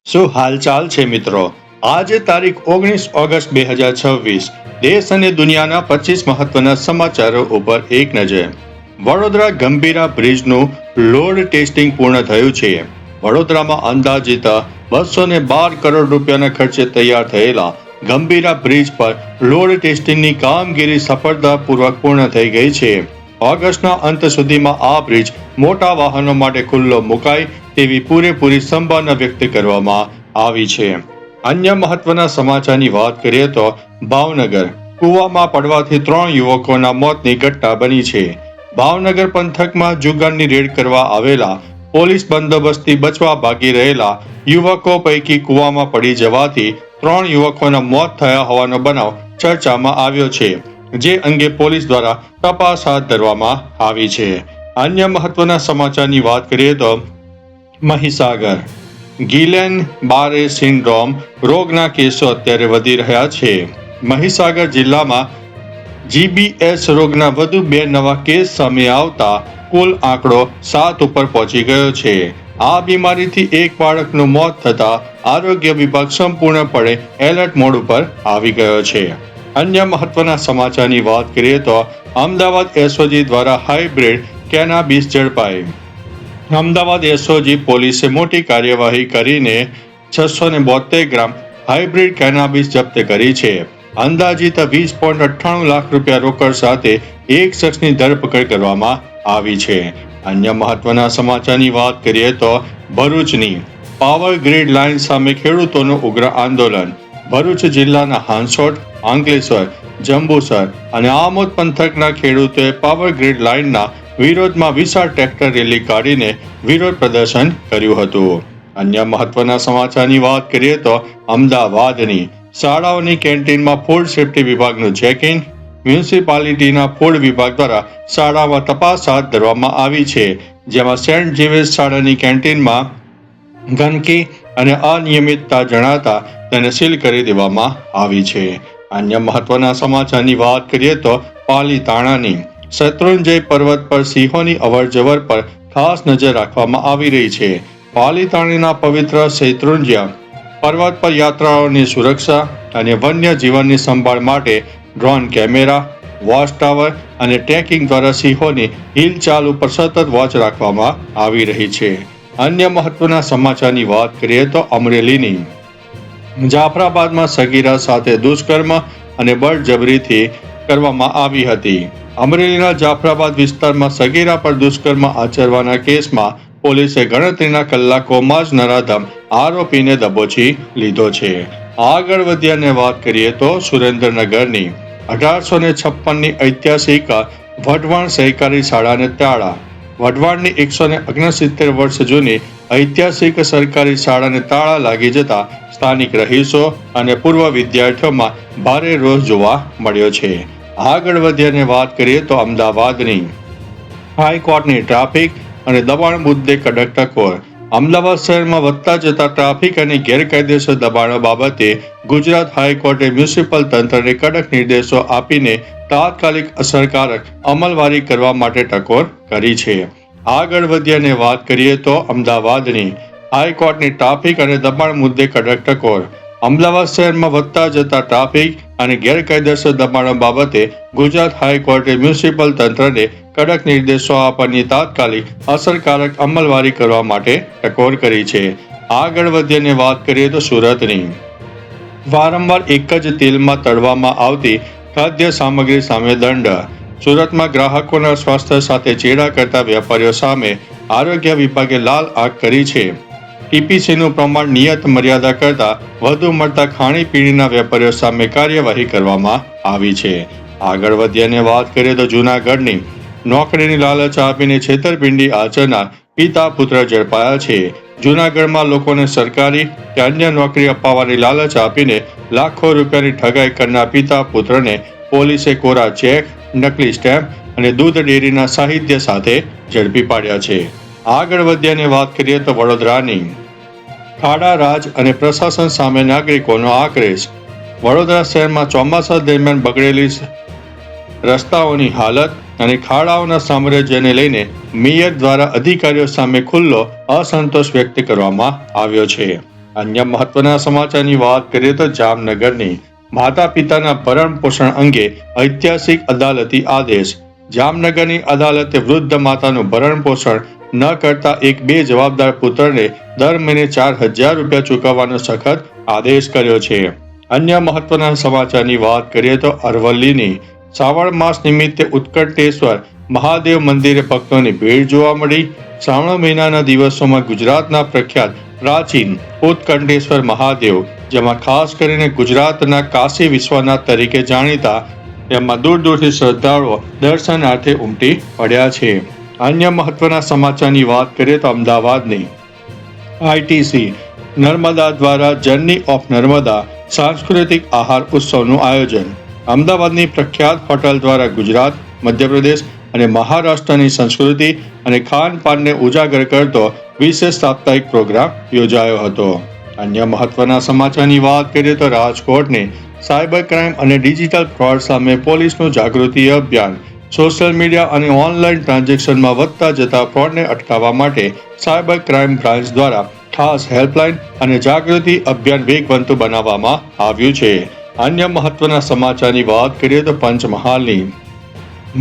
શું હાલચાલ છે મિત્રો? આજે તારીખ 19 ઓગસ્ટ 2026 દેશ અને દુનિયાના 25 મહત્વના સમાચારો ઉપર એક નજર. વડોદરા ગંભીરા બ્રિજનું લોડ ટેસ્ટિંગ પૂર્ણ થયું છે. વડોદરામાં અંદાજિત 212 કરોડ રૂપિયાના ખર્ચે તૈયાર થયેલા ગંભીરા બ્રિજ પર લોડ ટેસ્ટિંગની કામગીરી સફળતાપૂર્વક પૂર્ણ થઈ ગઈ છે. ઓગસ્ટના અંત સુધીમાં આ બ્રિજ મોટા વાહનો માટે ખુલ્લો મુકાય તેવી પૂરેપૂરી સંભાવના વ્યક્ત કરવામાં આવી છે. અન્ય મહત્વના સમાચારની વાત કરીએ તો ભાવનગર કૂવામાં પડવાથી 3 યુવકોના મોતની ઘટના બની છે. ભાવનગર પંથકમાં જુગારની રેડ કરવા આવેલા પોલીસ બંદોબસ્તથી બચવા ભાગી રહેલા યુવકો પૈકી કૂવામાં પડી જવાથી 3 યુવકોના મોત થયા હોવાનો બનાવ ચર્ચામાં આવ્યો છે, જે અંગે પોલીસ દ્વારા તપાસ હાથ ધરવામાં આવી છે. અન્ય મહત્વના સમાચારની વાત કરીએ તો મહીસાગર ગિલેન બારે સિન્ડ્રોમ રોગના કેસો અત્યારે વધી રહ્યા છે. મહીસાગર જિલ્લામાં જીબીએસ રોગના વધુ 2 નવા કેસ સામે આવતા કુલ આંકડો 7 ઉપર પહોંચી ગયો છે. આ બીમારીથી એક બાળકનું મોત થતા આરોગ્ય વિભાગ સંપૂર્ણપણે એલર્ટ મોડ ઉપર આવી ગયો છે. અન્ય મહત્વના સમાચારની વાત કરીએ તો અમદાવાદ એસઓજી દ્વારા હાઇબ્રિડ કેનાબિસ ઝડપાઈ. અમદાવાદ એસઓજી પોલીસે મોટી કાર્યવાહી કરીને 672 ગ્રામ હાઇબ્રિડ કેનાબિસ જપ્ત કરી છે. અંદાજિત 20.98 લાખ રૂપિયા રોકડ સાથે એક શખ્સની ધરપકડ કરવામાં આવી છે. અન્ય મહત્વના સમાચારની વાત કરીએ તો ભરૂચની પાવર ગ્રીડ લાઇન સામે ખેડૂતોનું ઉગ્ર આંદોલન. ભરૂચ જિલ્લાના હાંસોટ, અંકલેશ્વર, જંબુસર અને આમોદ પંથકના ખેડૂતોએ પાવર ગ્રીડ લાઇનના વિરોધમાં વિશાળ ટ્રેક્ટર રેલી કાઢીને વિરોધ પ્રદર્શન કર્યું હતું. અન્ય મહત્વના સમાચારની વાત કરીએ તો અમદાવાદની શાળાઓની કેન્ટીનમાં ફૂડ સેફ્ટી વિભાગનું ચેકિંગ. મ્યુનિસિપાલિટીના ફૂડ વિભાગ દ્વારા શાળામાં તપાસ હાથ ધરવામાં આવી છે, જેમાં સેન્ટ ઝેવિયર્સ શાળાની કેન્ટીનમાં ગંદકી અને અનિયમિતતા જણાતા તેને સીલ કરી દેવામાં આવી છે. અન્ય મહત્વના સમાચારની વાત કરીએ તો પાલીતાણાની શત્રુંજય પર્વત પર સિંહોની અવરજવર પર ખાસ નજર રાખવામાં આવી રહી છે. પાલીતાણાના પવિત્ર શૈત્રુંજય પર્વત પર યાત્રાળુઓની સુરક્ષા અને વન્ય જીવનની સંભાળ માટે ડ્રોન કેમેરા, વોચ ટાવર અને ટ્રેકિંગ દ્વારા સિંહોની હિલચાલ ઉપર સતત વોચ રાખવામાં આવી રહી છે. અન્ય મહત્વના સમાચારની વાત કરીએ તો અમરેલીની જાફરાબાદમાં સગીરા સાથે દુષ્કર્મ અને બળજબરીથી કરવામાં આવી હતી. અમરેલીના જાફરાબાદ વિસ્તારમાં સગીરા પર દુષ્કર્મ આચરવાના કેસમાં પોલીસે ગણતરીના કલાકોમાં જ નરાધમ આરોપીને દબોચી લીધો છે. આગળ વધ્યાને વાત કરીએ તો સુરેન્દ્રનગરની 1856ની ઐતિહાસિક વઢવાણ સહકારી શાળાને તાળા. વઢવાણની 169 વર્ષ જૂની ઐતિહાસિક સરકારી શાળાને તાળા લાગી જતા સ્થાનિક રહીશો અને પૂર્વ વિદ્યાર્થીઓમાં ભારે રોષ જોવા મળ્યો છે. આગળ વધ્યાને વાત કરીએ તો અમદાવાદની હાઈકોર્ટની ટ્રાફિક અને દબાણ મુદ્દે કડક ટકોર. અમદાવાદ શહેરમાં વધતા જતા ટ્રાફિક અને ગેરકાયદેસર દબાણો બાબતે ગુજરાત હાઈકોર્ટે મ્યુનિસિપલ તંત્રને કડક નિર્દેશો આપીને તાત્કાલિક અસરકારક અમલવારી કરવા માટે ટકોર કરી છે. આગળ વધ્યાને વાત કરીએ તો અમદાવાદની હાઈકોર્ટની ટ્રાફિક અને દબાણ મુદ્દે કડક ટકોર. અમદાવાદ શહેરમાં વધતા જતા ટ્રાફિક અને ગેરકાયદેસર દબાણો બાબતે ગુજરાત હાઈકોર્ટે મ્યુનિસિપલ તંત્રને કડક નિર્દેશો આપવાની તાત્કાલિક અસરકારક અમલવારી કરવા માટે ટકોર કરી છે. આગળ વધ્યાને વાત કરીએ તો સુરતની વારંવાર એક જ તેલમાં તળવામાં આવતી ખાદ્ય સામગ્રી સામે દંડ. સુરતમાં ગ્રાહકોના સ્વાસ્થ્ય સાથે ચેડા કરતા વેપારીઓ સામે આરોગ્ય વિભાગે લાલ આંખ કરી છે. ટીપીસીનું પ્રમાણ નિયત મર્યાદા કરતાં વધુ મળતા ખાણીપીણીના વેપારીઓ સામે કાર્યવાહી કરવામાં આવી છે. આગળ વધ્યાને વાત કરીએ તો જૂનાગઢની નોકરીની લાલચ આપીને છેતરપિંડી આચરનાર પિતા પુત્ર ઝડપાયા છે. જૂનાગઢમાં લોકોને સરકારી કે અન્ય નોકરી અપાવવાની લાલચ આપીને લાખો રૂપિયાની ઠગાઈ કરનાર પિતા પુત્રને પોલીસે કોરા ચેક, નકલી સ્ટેમ્પ અને દૂધ ડેરીના સાહિત્ય સાથે ઝડપી પાડ્યા છે. આગળ વધ્યાને વાત કરીએ તો વડોદરાની ખાડા રાજ અને પ્રશાસન સામે નાગરિકોનો આક્રોશ. વડોદરા શહેરમાં ચોમાસા દરમિયાન બગડેલી રસ્તાઓની હાલત અને ખાડાઓના સામ્રાજ્યને લઈને મેયર દ્વારા અધિકારીઓ સામે ખુલ્લો અસંતોષ વ્યક્ત કરવામાં આવ્યો છે. અન્ય મહત્વના સમાચારની વાત કરીએ તો જામનગરની માતા પિતાના ભરણ પોષણ અંગે ઐતિહાસિક અદાલતી આદેશ. જામનગરની અદાલતે વૃદ્ધ માતાનું ભરણ પોષણ ન કરતા એક બેજવાબદાર પુત્રને દર મહિને 4,000 રૂપિયા ચૂકવવાનો સખત આદેશ કર્યો છે. અન્ય મહત્વના સમાચારની વાત કરીએ તો અરવલ્લીની શ્રાવણ માસ નિમિત્તે ઉત્કંઠેશ્વર મહાદેવ મંદિરે ભક્તોની ભીડ જોવા મળી. શ્રાવણ મહિનાના દિવસોમાં ગુજરાતના પ્રખ્યાત પ્રાચીન ઉત્કંઠેશ્વર મહાદેવ, જેમાં ખાસ કરીને ગુજરાતના કાશી વિશ્વનાથ તરીકે જાણીતા, તેમાં દૂર દૂરથી શ્રદ્ધાળુઓ દર્શનાર્થે ઉમટી પડ્યા છે. અન્ય મહત્વના સમાચારની વાત કરીએ તો અમદાવાદની આઈટીસી નર્મદા દ્વારા જર્ની ઓફ નર્મદા સાંસ્કૃતિક આહાર ઉત્સવનું આયોજન. અમદાવાદની પ્રખ્યાત હોટલ દ્વારા ગુજરાત, મધ્યપ્રદેશ અને મહારાષ્ટ્રની સંસ્કૃતિ અને ખાનપાનને ઉજાગર કરતો વિશેષ સાપ્તાહિક પ્રોગ્રામ યોજાયો હતો. અન્ય મહત્વના સમાચારની વાત કરીએ તો રાજકોટની સાયબર ક્રાઇમ અને ડિજિટલ ફ્રોડ સામે પોલીસનું જાગૃતિ અભિયાન. સોશિયલ મીડિયા અને ઓનલાઈન ટ્રાન્ઝેક્શનમાં વધતા જતા ફ્રોડને અટકાવવા માટે સાયબર ક્રાઇમ બ્રાન્ચ દ્વારા ખાસ હેલ્પલાઇન અને જાગૃતિ અભિયાન વેગવંતુ બનાવવામાં આવ્યું છે. અન્ય મહત્વના સમાચારની વાત કરીએ તો પંચમહાલની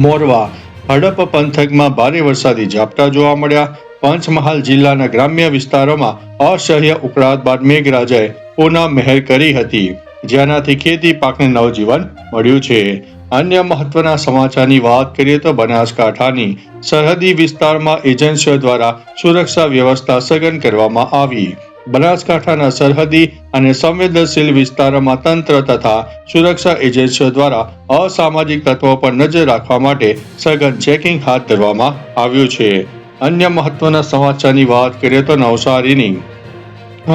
મોરવા હડપ પંથકમાં ભારે વરસાદી ઝાપટા જોવા મળ્યા. પંચમહાલ જિલ્લાના ગ્રામ્ય વિસ્તારોમાં અસહ્ય ઉકળાટ બાદ મેઘરાજાએ પુનઃ મહેર કરી હતી, જેનાથી ખેતી પાકને નવજીવન મળ્યું છે. અન્ય મહત્વના સમાચારની વાત કરીએ તો બનાસકાંઠાની સરહદી વિસ્તારમાં એજન્સીઓ દ્વારા સુરક્ષા વ્યવસ્થા સઘન કરવામાં આવી. બનાસકાંઠાના સરહદી અને સંવેદનશીલ વિસ્તારોમાં તંત્ર તથા સુરક્ષા એજન્સીઓ દ્વારા અસામાજિક તત્વો પર નજર રાખવા માટે સઘન ચેકિંગ હાથ ધરવામાં આવ્યું છે. અન્ય મહત્વના સમાચારની વાત કરીએ તો નવસારીની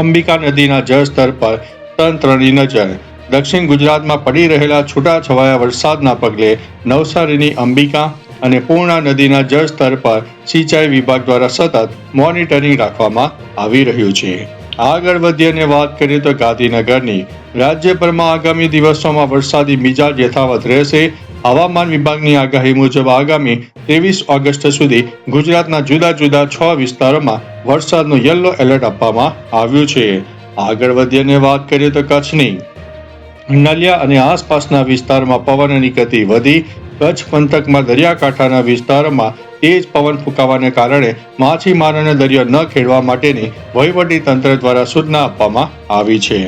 અંબિકા નદીના જળસ્તર પર તંત્રની નજર. દક્ષિણ ગુજરાતમાં પડી રહેલા છૂટાછવાયા વરસાદના પગલે નવસારીની અંબિકા અને પૂર્ણા નદીના જળસ્તર પર સિંચાઈ વિભાગ દ્વારા સતત મોનિટરિંગ રાખવામાં આવી રહ્યું છે. આગળ વધીએ અને વાત કરીએ તો ગાંધીનગરની રાજ્યભરમાં આગામી દિવસોમાં વરસાદી મિજાજ યથાવત રહેશે. હવામાન વિભાગની આગાહી મુજબ આગામી 23 ઓગસ્ટ સુધી ગુજરાતના જુદા જુદા 6 વિસ્તારોમાં વરસાદનું યલો એલર્ટ આપવામાં આવ્યું છે. આગળ વધીએ અને વાત કરીએ તો કચ્છની નલિયા અને આસપાસના વિસ્તારમાં પવનની ગતિ વધી. કચ્છ પંથકમાં દરિયાકાંઠાના વિસ્તારોમાં તેજ પવન ફૂંકાવાને કારણે માછીમારોને દરિયો ન ખેડવા માટેની વહીવટી તંત્ર દ્વારા સૂચના આપવામાં આવી છે.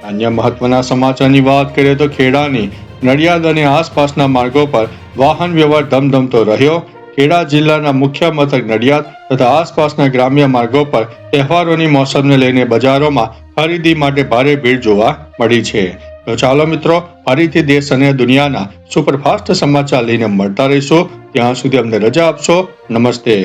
અન્ય મહત્વના સમાચારની વાત કરીએ તો ખેડાની નડિયાદ અને આસપાસના માર્ગો પર વાહન વ્યવહાર ધમધમતો રહ્યો. ખેડા જિલ્લાના મુખ્ય મથક નડિયાદ તથા આસપાસના ગ્રામ્ય માર્ગો પર તહેવારોની મોસમને લઈને બજારોમાં ખરીદી માટે ભારે ભીડ જોવા મળી છે. તો ચાલો મિત્રો, ફરીથી દેશ અને દુનિયાના સુપરફાસ્ટ સમાચાર લઈને મળતા રહીશું. ત્યાં સુધી અમને રજા આપશો. નમસ્તે.